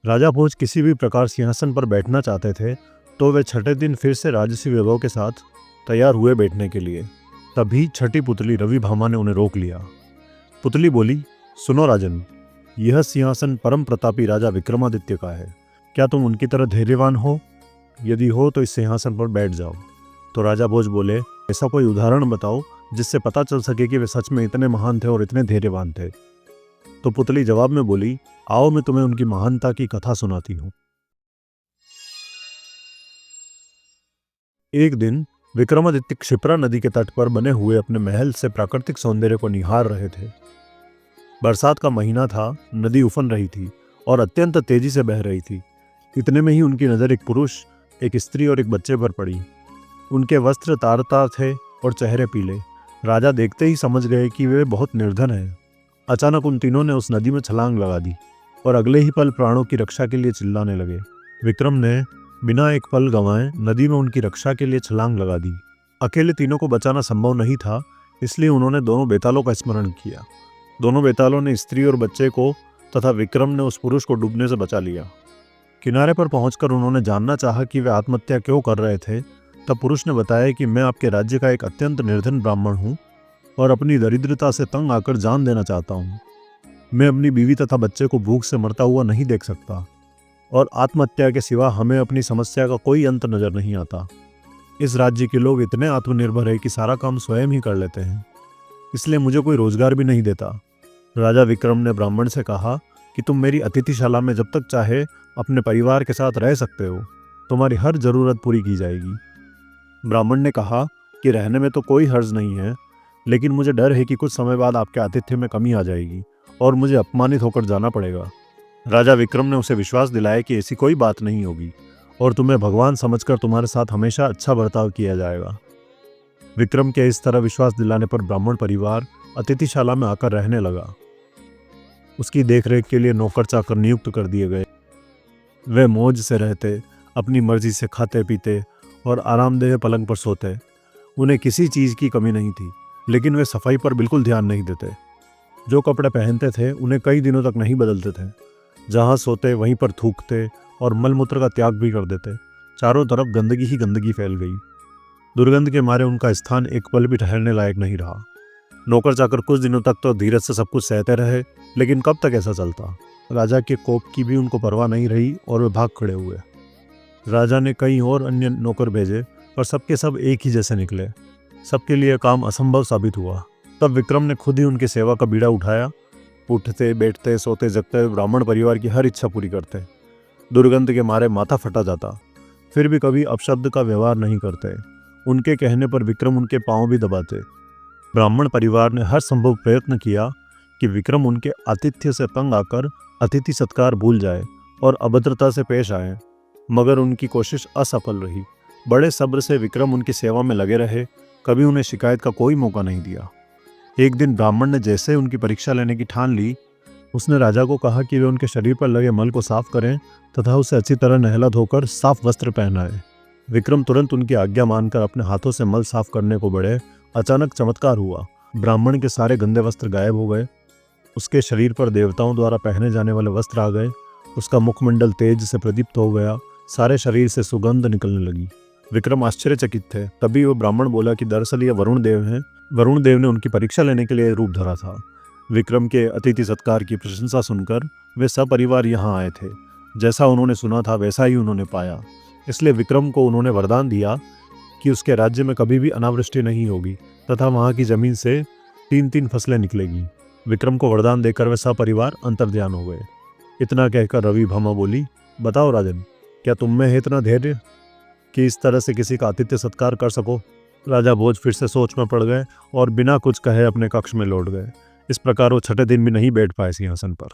राजा भोज किसी भी प्रकार सिंहासन पर बैठना चाहते थे तो वे छठे दिन फिर से राजसी वैभव के साथ तैयार हुए बैठने के लिए। तभी छठी पुतली रवि भामा ने उन्हें रोक लिया। पुतली बोली, सुनो राजन, यह सिंहासन परम प्रतापी राजा विक्रमादित्य का है। क्या तुम उनकी तरह धैर्यवान हो? यदि हो तो इस सिंहासन पर बैठ जाओ। तो राजा भोज बोले, ऐसा कोई उदाहरण बताओ जिससे पता चल सके कि वे सच में इतने महान थे और इतने धैर्यवान थे। तो पुतली जवाब में बोली, आओ मैं तुम्हें उनकी महानता की कथा सुनाती हूँ। एक दिन विक्रमादित्य क्षिप्रा नदी के तट पर बने हुए अपने महल से प्राकृतिक सौंदर्य को निहार रहे थे। बरसात का महीना था, नदी उफन रही थी और अत्यंत तेजी से बह रही थी। इतने में ही उनकी नजर एक पुरुष, एक स्त्री और एक बच्चे पर पड़ी। उनके वस्त्र तार-तार थे और चेहरे पीले। राजा देखते ही समझ गए कि वे बहुत निर्धन हैं। अचानक उन तीनों ने उस नदी में छलांग लगा दी और अगले ही पल प्राणों की रक्षा के लिए चिल्लाने लगे। विक्रम ने बिना एक पल गंवाए नदी में उनकी रक्षा के लिए छलांग लगा दी। अकेले तीनों को बचाना संभव नहीं था, इसलिए उन्होंने दोनों बेतालों का स्मरण किया। दोनों बेतालों ने स्त्री और बच्चे को तथा विक्रम ने उस पुरुष को डूबने से बचा लिया। किनारे पर पहुंचकर उन्होंने जानना चाहा कि वे आत्महत्या क्यों कर रहे थे। तब पुरुष ने बताया कि मैं आपके राज्य का एक अत्यंत निर्धन ब्राह्मण हूँ और अपनी दरिद्रता से तंग आकर जान देना चाहता हूँ। मैं अपनी बीवी तथा बच्चे को भूख से मरता हुआ नहीं देख सकता और आत्महत्या के सिवा हमें अपनी समस्या का कोई अंत नजर नहीं आता। इस राज्य के लोग इतने आत्मनिर्भर है कि सारा काम स्वयं ही कर लेते हैं, इसलिए मुझे कोई रोजगार भी नहीं देता। राजा विक्रम ने ब्राह्मण से कहा कि तुम मेरी अतिथिशाला में जब तक चाहे अपने परिवार के साथ रह सकते हो, तुम्हारी हर जरूरत पूरी की जाएगी। ब्राह्मण ने कहा कि रहने में तो कोई हर्ज नहीं है, लेकिन मुझे डर है कि कुछ समय बाद आपके आतिथ्य में कमी आ जाएगी और मुझे अपमानित होकर जाना पड़ेगा। राजा विक्रम ने उसे विश्वास दिलाया कि ऐसी कोई बात नहीं होगी और तुम्हें भगवान समझकर तुम्हारे साथ हमेशा अच्छा बर्ताव किया जाएगा। विक्रम के इस तरह विश्वास दिलाने पर ब्राह्मण परिवार अतिथिशाला में आकर रहने लगा। उसकी देखरेख के लिए नौकर चाकर नियुक्त कर दिए गए। वे मौज से रहते, अपनी मर्जी से खाते पीते और आरामदेह पलंग पर सोते। उन्हें किसी चीज़ की कमी नहीं थी, लेकिन वे सफाई पर बिल्कुल ध्यान नहीं देते। जो कपड़े पहनते थे उन्हें कई दिनों तक नहीं बदलते थे। जहाँ सोते वहीं पर थूकते और मलमूत्र का त्याग भी कर देते। चारों तरफ गंदगी ही गंदगी फैल गई। दुर्गंध के मारे उनका स्थान एक पल भी ठहरने लायक नहीं रहा। नौकर चाकर कुछ दिनों तक तो धीरज से सब कुछ सहते रहे, लेकिन कब तक ऐसा चलता। राजा के कोप की भी उनको परवाह नहीं रही और वे भाग खड़े हुए। राजा ने कई और अन्य नौकर भेजे पर सबके सब एक ही जैसे निकले। सबके लिए काम असंभव साबित हुआ। तब विक्रम ने खुद ही उनकी सेवा का बीड़ा उठाया। उठते बैठते सोते जगते ब्राह्मण परिवार की हर इच्छा पूरी करते। दुर्गंध के मारे माथा फटा जाता, फिर भी कभी अपशब्द का व्यवहार नहीं करते। उनके कहने पर विक्रम उनके पांव भी दबाते। ब्राह्मण परिवार ने हर संभव प्रयत्न किया कि विक्रम उनके आतिथ्य से तंग आकर अतिथि सत्कार भूल जाए और अभद्रता से पेश आए, मगर उनकी कोशिश असफल रही। बड़े सब्र से विक्रम उनकी सेवा में लगे रहे, कभी उन्हें शिकायत का कोई मौका नहीं दिया। एक दिन ब्राह्मण ने जैसे उनकी परीक्षा लेने की ठान ली, उसने राजा को कहा कि वे उनके शरीर पर लगे मल को साफ करें तथा उसे अच्छी तरह नहला धोकर साफ वस्त्र पहनाए। विक्रम तुरंत उनकी आज्ञा मानकर अपने हाथों से मल साफ करने को बढ़े। अचानक चमत्कार हुआ। ब्राह्मण के सारे गंदे वस्त्र गायब हो गए। उसके शरीर पर देवताओं द्वारा पहने जाने वाले वस्त्र आ गए। उसका मुखमंडल तेज से प्रदीप्त हो गया। सारे शरीर से सुगंध निकलने लगी। विक्रम आश्चर्यचकित थे। तभी वो ब्राह्मण बोला कि दरअसल ये वरुण देव हैं। वरुण देव ने उनकी परीक्षा लेने के लिए रूप धरा था। विक्रम के अतिथि सत्कार की प्रशंसा सुनकर वे सपरिवार यहाँ आए थे। जैसा उन्होंने सुना था वैसा ही उन्होंने पाया। इसलिए विक्रम को उन्होंने वरदान दिया कि उसके राज्य में कभी भी अनावृष्टि नहीं होगी तथा वहाँ की जमीन से 3-3 फसलें निकलेगी। विक्रम को वरदान देकर वे सपरिवार अंतर्ध्यान हो गए। इतना कहकर रवि भामा बोली, बताओ राजन, क्या तुम में है इतना धैर्य कि इस तरह से किसी का आतिथ्य सत्कार कर सको? राजा भोज फिर से सोच में पड़ गए और बिना कुछ कहे अपने कक्ष में लौट गए। इस प्रकार वो छठे दिन भी नहीं बैठ पाए सिंहासन पर।